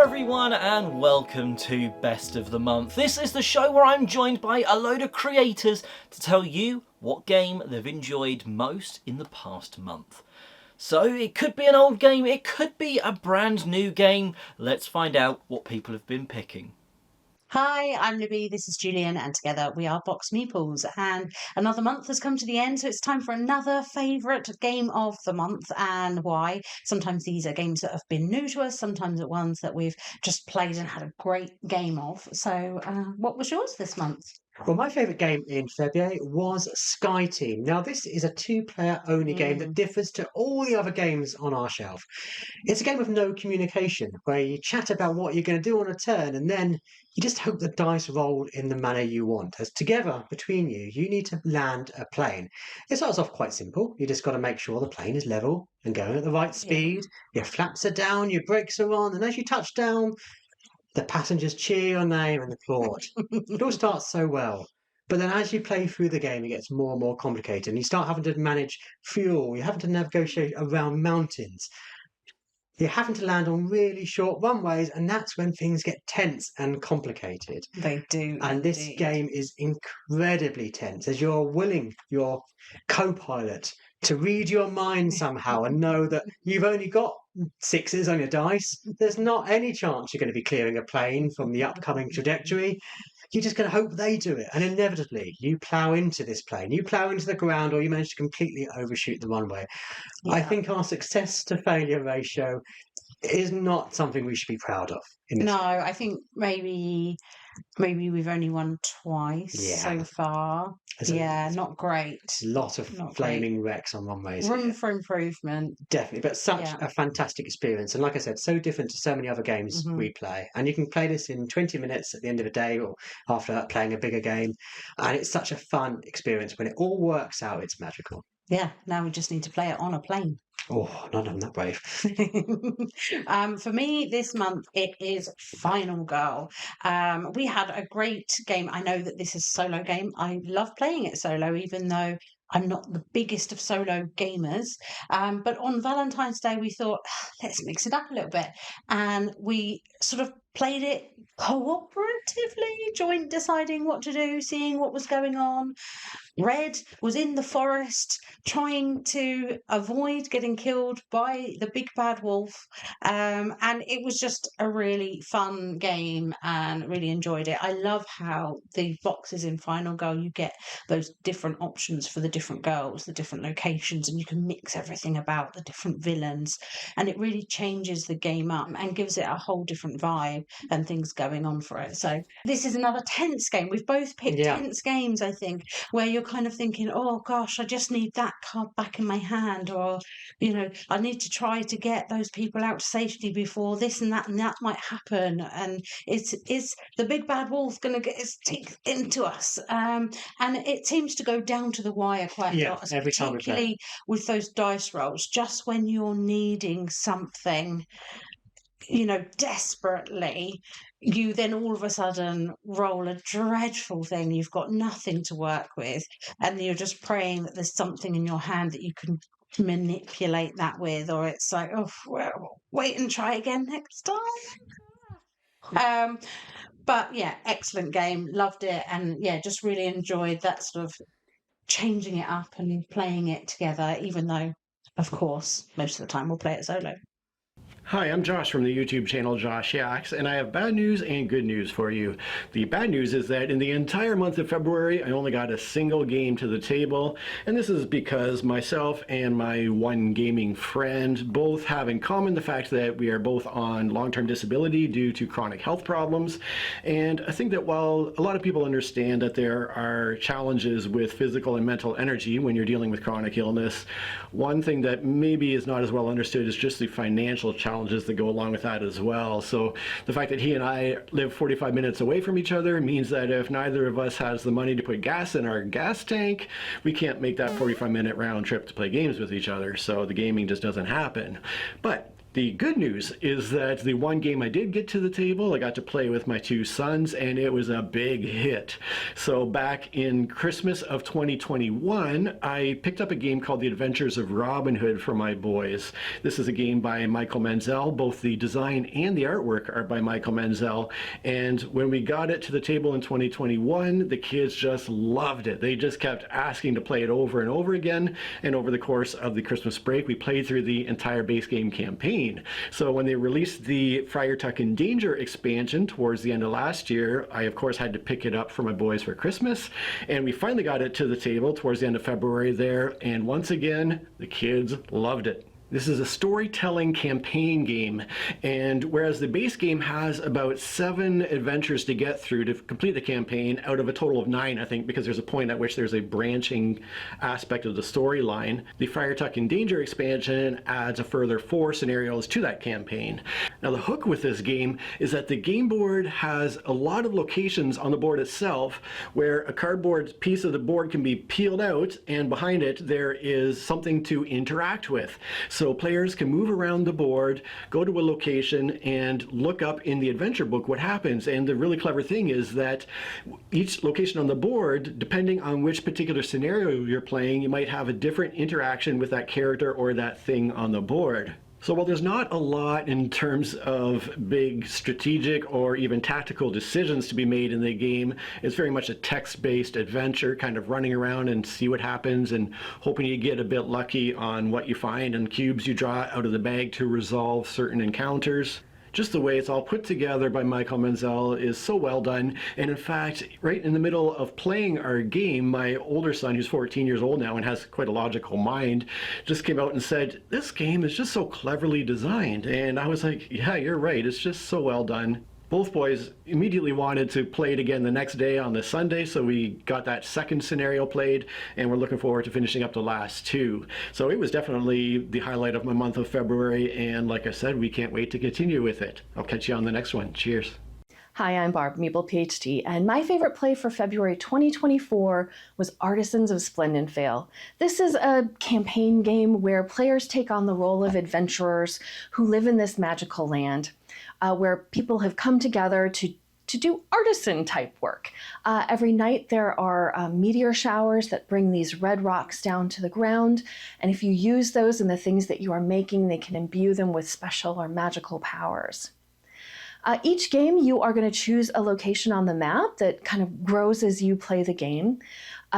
everyone and welcome to Best of the Month. This is the show where I'm joined by a load of creators to tell you what game they've enjoyed most in the past month. So it could be an old game, it could be a brand new game. Let's find out what people have been picking. Hi, I'm Libby, this is Julian, and together we are BoxedMeeples, and another month has come to the end, so it's time for another favourite game of the month, and why. Sometimes these are games that have been new to us, sometimes they're ones that we've just played and had a great game of. So what was yours this month? Well, my favourite game in February was Sky Team. Now, this is a two-player only game that differs to all the other games on our shelf. It's a game of no communication, where you chat about what you're going to do on a turn, and then you just hope the dice roll in the manner you want. As together, between you, you need to land a plane. It starts off quite simple. You just got to make sure the plane is level and going at the right speed. Your flaps are down, your brakes are on, and as you touch down, the passengers cheer your name and applaud. It all starts so well. But then as you play through the game, it gets more and more complicated. And you start having to manage fuel. You're having to negotiate around mountains. You're having to land on really short runways. And that's when things get tense and complicated. They do. And this game is incredibly tense as you're willing your co-pilot to read your mind somehow and know that you've only got sixes on your dice. There's not any chance you're going to be clearing a plane from the upcoming trajectory. You're just going to hope they do it. And inevitably, you plough into this plane. You plough into the ground or you manage to completely overshoot the runway. Yeah. I think our success to failure ratio is not something we should be proud of. No, I think maybe we've only won twice so far. Not great. A lot of flaming wrecks on runways. Room for improvement. Definitely, but such a fantastic experience. And like I said, so different to so many other games we play. And you can play this in 20 minutes at the end of the day or after that playing a bigger game. And it's such a fun experience. When it all works out, it's magical. Yeah, now we just need to play it on a plane. Oh, not I'm that brave. For me, this month, it is Final Girl. We had a great game. I know that this is a solo game. I love playing it solo, even though I'm not the biggest of solo gamers. But on Valentine's Day, we thought, let's mix it up a little bit. And we sort of played it cooperatively, joint deciding what to do, seeing what was going on. Red was in the forest trying to avoid getting killed by the big bad wolf. And it was just a really fun game and really enjoyed it. I love how the boxes in Final Girl, you get those different options for the different girls, the different locations, and you can mix everything about the different villains. And it really changes the game up and gives it a whole different vibe and things going on for it. So this is another tense game. We've both picked tense games, I think, where you're kind of thinking, oh gosh, I just need that card back in my hand, or I need to try to get those people out to safety before this and that might happen, and is the big bad wolf going to get his teeth into us, and it seems to go down to the wire quite a lot, every time, particularly with those dice rolls, just when you're needing something desperately, you then all of a sudden roll a dreadful thing. You've got nothing to work with, and you're just praying that there's something in your hand that you can manipulate that with, or it's like, oh, well, wait and try again next time. But yeah, excellent game, loved it, and just really enjoyed that sort of changing it up and playing it together, even though, of course, most of the time we'll play it solo. Hi, I'm Josh from the YouTube channel joshyaks, and I have bad news and good news for you. The bad news is that in the entire month of February, I only got a single game to the table, and this is because myself and my one gaming friend both have in common the fact that we are both on long-term disability due to chronic health problems. And I think that while a lot of people understand that there are challenges with physical and mental energy when you're dealing with chronic illness, one thing that maybe is not as well understood is just the financial challenges that go along with that as well. So the fact that he and I live 45 minutes away from each other means that if neither of us has the money to put gas in our gas tank, we can't make that 45-minute round trip to play games with each other. So the gaming just doesn't happen. But The good news is that the one game I did get to the table, I got to play with my two sons, and it was a big hit. So back in Christmas of 2021, I picked up a game called The Adventures of Robin Hood for my boys. This is a game by Michael Menzel. Both the design and the artwork are by Michael Menzel. And when we got it to the table in 2021, the kids just loved it. They just kept asking to play it over and over again. And over the course of the Christmas break, we played through the entire base game campaign. So when they released the Friar Tuck in Danger expansion towards the end of last year, I of course had to pick it up for my boys for Christmas, and we finally got it to the table towards the end of February there, and once again, the kids loved it. This is a storytelling campaign game, and whereas the base game has about 7 adventures to get through to complete the campaign out of a total of 9, I think, because there's a point at which there's a branching aspect of the storyline, the Friar Tuck in Danger expansion adds a further 4 scenarios to that campaign. Now the hook with this game is that the game board has a lot of locations on the board itself where a cardboard piece of the board can be peeled out, and behind it there is something to interact with. So players can move around the board, go to a location, and look up in the adventure book what happens. And the really clever thing is that each location on the board, depending on which particular scenario you're playing, you might have a different interaction with that character or that thing on the board. So while there's not a lot in terms of big strategic or even tactical decisions to be made in the game, it's very much a text-based adventure, kind of running around and see what happens and hoping you get a bit lucky on what you find and cubes you draw out of the bag to resolve certain encounters. Just the way it's all put together by Michael Menzel is so well done. And in fact, right in the middle of playing our game, my older son, who's 14 years old now and has quite a logical mind, just came out and said, "This game is just so cleverly designed." And I was like, yeah, you're right. It's just so well done. Both boys immediately wanted to play it again the next day on the Sunday, so we got that second scenario played, and we're looking forward to finishing up the last 2. So it was definitely the highlight of my month of February, and like I said, we can't wait to continue with it. I'll catch you on the next one. Cheers. Hi, I'm Barb, Meeple PhD, and my favorite play for February 2024 was Artisans of Splendid Vale. This is a campaign game where players take on the role of adventurers who live in this magical land, where people have come together to do artisan type work. Every night there are meteor showers that bring these red rocks down to the ground, and if you use those in the things that you are making, they can imbue them with special or magical powers. Each game, you are going to choose a location on the map that kind of grows as you play the game.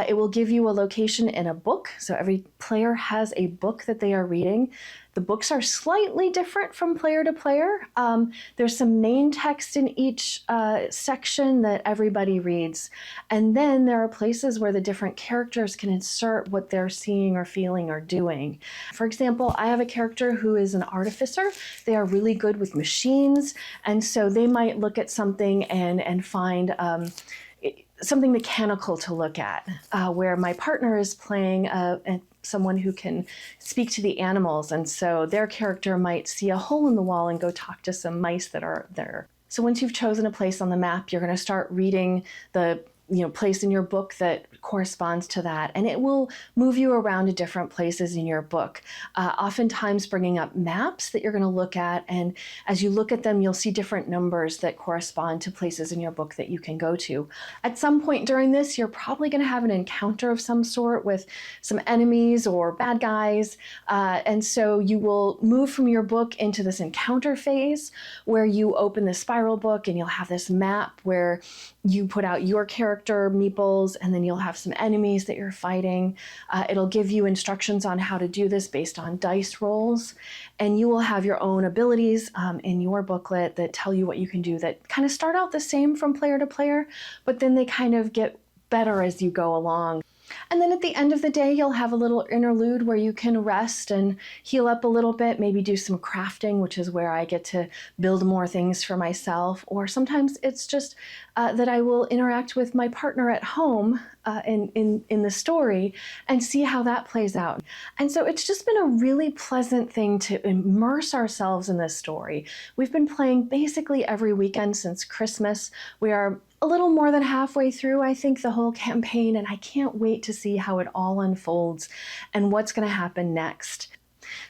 It will give you a location in a book, so every player has a book that they are reading. The books are slightly different from player to player. There's some main text in each section that everybody reads, and then there are places where the different characters can insert what they're seeing or feeling or doing. For example, I have a character who is an artificer. They are really good with machines, and so they might look at something and find something mechanical to look at, where my partner is playing someone who can speak to the animals, and so their character might see a hole in the wall and go talk to some mice that are there. So once you've chosen a place on the map, you're going to start reading the place in your book that corresponds to that, and it will move you around to different places in your book, oftentimes bringing up maps that you're going to look at, and as you look at them, you'll see different numbers that correspond to places in your book that you can go to. At some point during this, you're probably going to have an encounter of some sort with some enemies or bad guys, and so you will move from your book into this encounter phase where you open the spiral book and you'll have this map where you put out your character, Meeples, and then you'll have some enemies that you're fighting. It'll give you instructions on how to do this based on dice rolls, and you will have your own abilities in your booklet that tell you what you can do that kind of start out the same from player to player, but then they kind of get better as you go along. And then at the end of the day, you'll have a little interlude where you can rest and heal up a little bit, maybe do some crafting, which is where I get to build more things for myself. Or sometimes it's just that I will interact with my partner at home in the story and see how that plays out. And so it's just been a really pleasant thing to immerse ourselves in this story. We've been playing basically every weekend since Christmas. We are a little more than halfway through, I think, the whole campaign, and I can't wait to see how it all unfolds and what's going to happen next.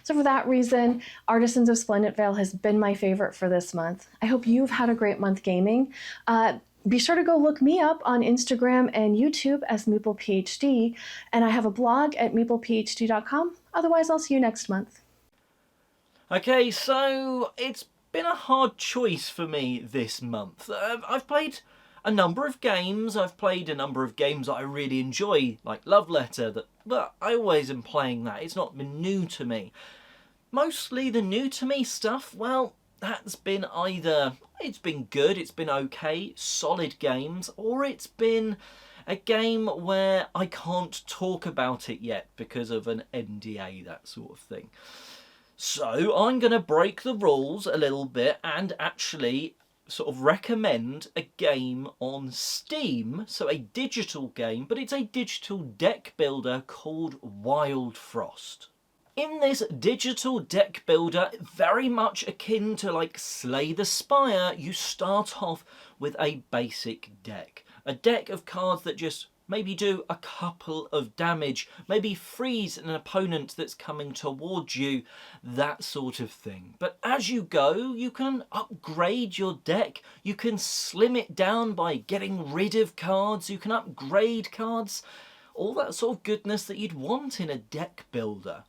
So for that reason, Artisans of Splendid Vale has been my favorite for this month. I hope you've had a great month gaming. Be sure to go look me up on Instagram and YouTube as MeeplePhD, and I have a blog at MeeplePhD.com. Otherwise, I'll see you next month. Okay, so it's been a hard choice for me this month. I've played a number of games. I've played a number of games that I really enjoy, like Love Letter, but I always am playing that. It's not been new to me. Mostly the new to me stuff, well, that's been either it's been good, it's been okay, solid games, or it's been a game where I can't talk about it yet because of an NDA, that sort of thing. So I'm going to break the rules a little bit and actually sort of recommend a game on Steam, so a digital game, but it's a digital deck builder called Wild Frost. In this digital deck builder, very much akin to like Slay the Spire, you start off with a basic deck. A deck of cards that just maybe do a couple of damage, maybe freeze an opponent that's coming towards you, that sort of thing. But as you go, you can upgrade your deck, you can slim it down by getting rid of cards, you can upgrade cards, all that sort of goodness that you'd want in a deck builder.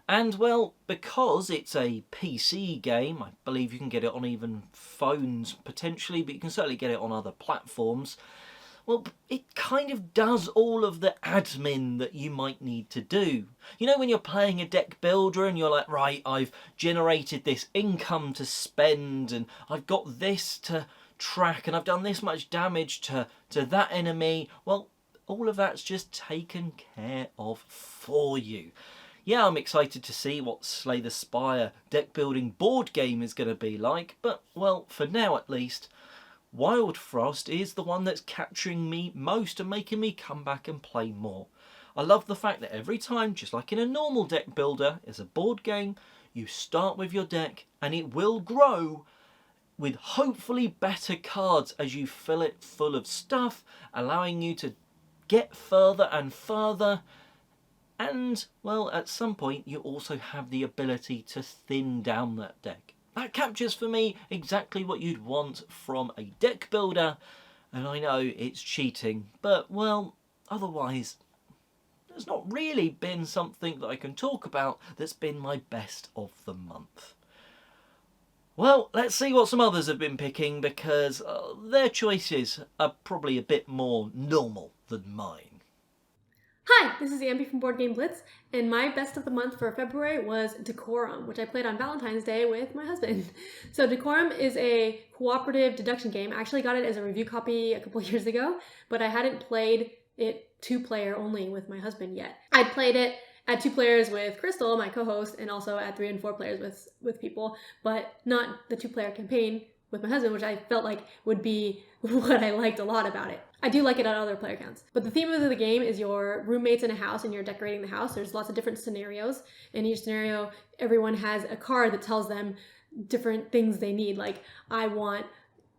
And, well, because it's a PC game, I believe you can get it on even phones potentially, but you can certainly get it on other platforms, well, it kind of does all of the admin that you might need to do. You know when you're playing a deck builder and you're like, right, I've generated this income to spend and I've got this to track and I've done this much damage to that enemy. Well, all of that's just taken care of for you. Yeah, I'm excited to see what Slay the Spire deck building board game is going to be like, but, well, for now at least, Wild Frost is the one that's capturing me most and making me come back and play more. I love the fact that every time, just like in a normal deck builder, as a board game, you start with your deck and it will grow with hopefully better cards as you fill it full of stuff, allowing you to get further and further. And, well, at some point you also have the ability to thin down that deck. That captures for me exactly what you'd want from a deck builder, and I know it's cheating, but, well, otherwise there's not really been something that I can talk about that's been my best of the month. Well, let's see what some others have been picking, because their choices are probably a bit more normal than mine. Hi, this is Ambi from Board Game Blitz, and my best of the month for February was Decorum, which I played on Valentine's Day with my husband. So Decorum is a cooperative deduction game. I actually got it as a review copy a couple years ago, but I hadn't played it 2-player only with my husband yet. I played it at 2 players with Crystal, my co-host, and also at 3 and 4 players with people, but not the 2-player campaign with my husband, which I felt like would be what I liked a lot about it. I do like it on other player counts. But the theme of the game is your roommates in a house and you're decorating the house. There's lots of different scenarios. In each scenario, everyone has a card that tells them different things they need. Like, I want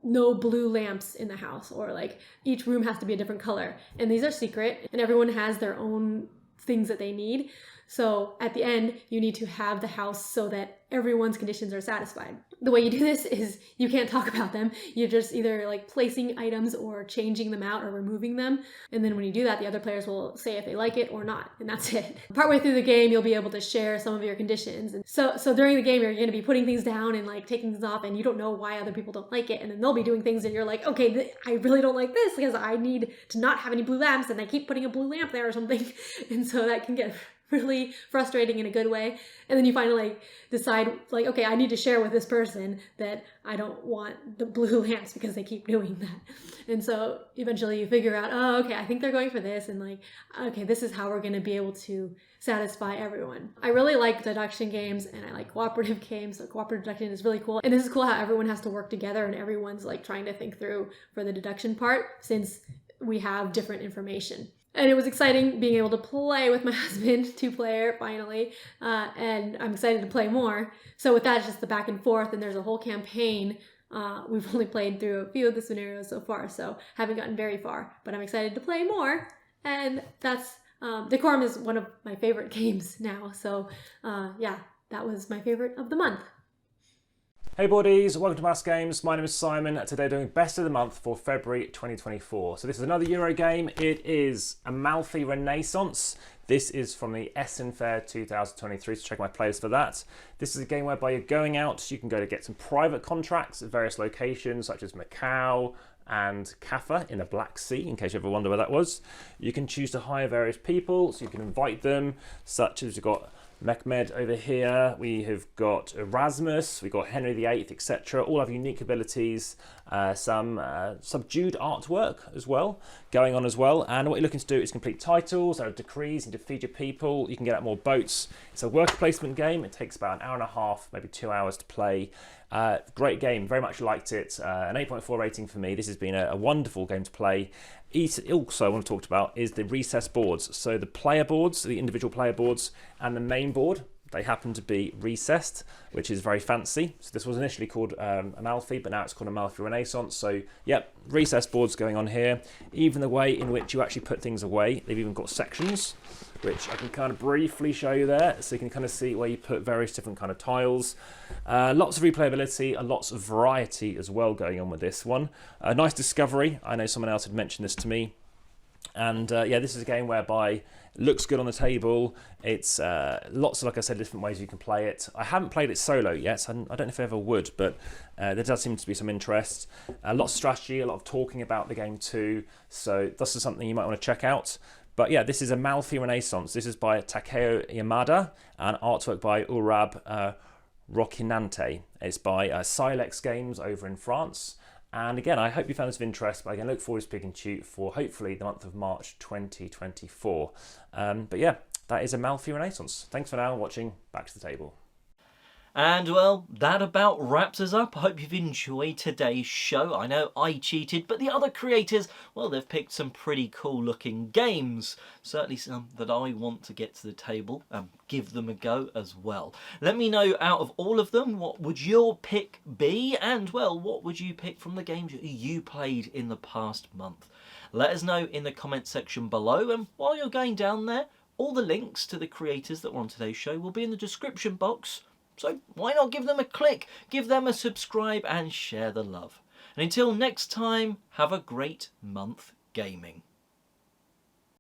no blue lamps in the house, or like each room has to be a different color. And these are secret, and everyone has their own things that they need. So at the end, you need to have the house so that everyone's conditions are satisfied. The way you do this is you can't talk about them. You're just either like placing items or changing them out or removing them. And then when you do that, the other players will say if they like it or not, and that's it. Partway through the game, you'll be able to share some of your conditions. And so during the game, you're going to be putting things down and like taking things off, and you don't know why other people don't like it. And then they'll be doing things and you're like, okay, I really don't like this because I need to not have any blue lamps, and I keep putting a blue lamp there or something. And so that can get really frustrating in a good way. And then you finally decide, like, okay, I need to share with this person that I don't want the blue lamps because they keep doing that. And so eventually you figure out, oh, okay, I think they're going for this, and like, okay, this is how we're going to be able to satisfy everyone. I really like deduction games, and I like cooperative games. So cooperative deduction is really cool. And this is cool how everyone has to work together and everyone's like trying to think through for the deduction part, since we have different information. And it was exciting being able to play with my husband, 2-player, finally, and I'm excited to play more. So with that, it's just the back and forth, and there's a whole campaign. We've only played through a few of the scenarios so far, so haven't gotten very far, but I'm excited to play more, and that's Decorum is one of my favorite games now. So yeah, that was my favorite of the month. Hey boardies, welcome to AmassGames. My name is Simon. Today doing best of the month for February 2024. So this is another Euro game. It is Amalfi Renaissance. This is from the Essen Fair 2023, so check my playlist for that. This is a game whereby you're going out, you can go to get some private contracts at various locations such as Macau and Kaffa in the Black Sea, in case you ever wonder where that was. You can choose to hire various people, so you can invite them, such as you've got Mehmed over here, we have got Erasmus, we've got Henry VIII, etc. All have unique abilities, some subdued artwork as well, going on as well. And what you're looking to do is complete titles, there are decrees, and to feed your people. You can get out more boats. It's a worker placement game. It takes about an hour and a half, maybe 2 hours to play. Great game, very much liked it. An 8.4 rating for me. This has been a wonderful game to play. Also, I want to talk about is the recessed boards. So the player boards, the individual player boards, and the main board, they happen to be recessed, which is very fancy. So this was initially called Amalfi, but now it's called Amalfi Renaissance. So yep, recessed boards going on here. Even the way in which you actually put things away, they've even got sections, which I can kind of briefly show you there, so you can kind of see where you put various different kind of tiles. Lots of replayability and lots of variety as well going on with this one. A nice discovery. I know someone else had mentioned this to me. And yeah, this is a game whereby it looks good on the table. It's lots of, like I said, different ways you can play it. I haven't played it solo yet, so I don't know if I ever would, but there does seem to be some interest. Lots of strategy, a lot of talking about the game too. So this is something you might want to check out. But yeah, this is Amalfi Renaissance. This is by Takeo Yamada and artwork by Urab Rocinante. It's by Silex Games over in France. And again, I hope you found this of interest, but again, look forward to speaking to you for hopefully the month of March 2024. But yeah, that is Amalfi Renaissance. Thanks for now watching. Back to the table. And well, that about wraps us up. I hope you've enjoyed today's show. I know I cheated, but the other creators, well, they've picked some pretty cool looking games. Certainly some that I want to get to the table and give them a go as well. Let me know out of all of them, what would your pick be? And well, what would you pick from the games you played in the past month? Let us know in the comment section below. And while you're going down there, all the links to the creators that were on today's show will be in the description box. So why not give them a click, give them a subscribe and share the love. And until next time, have a great month gaming.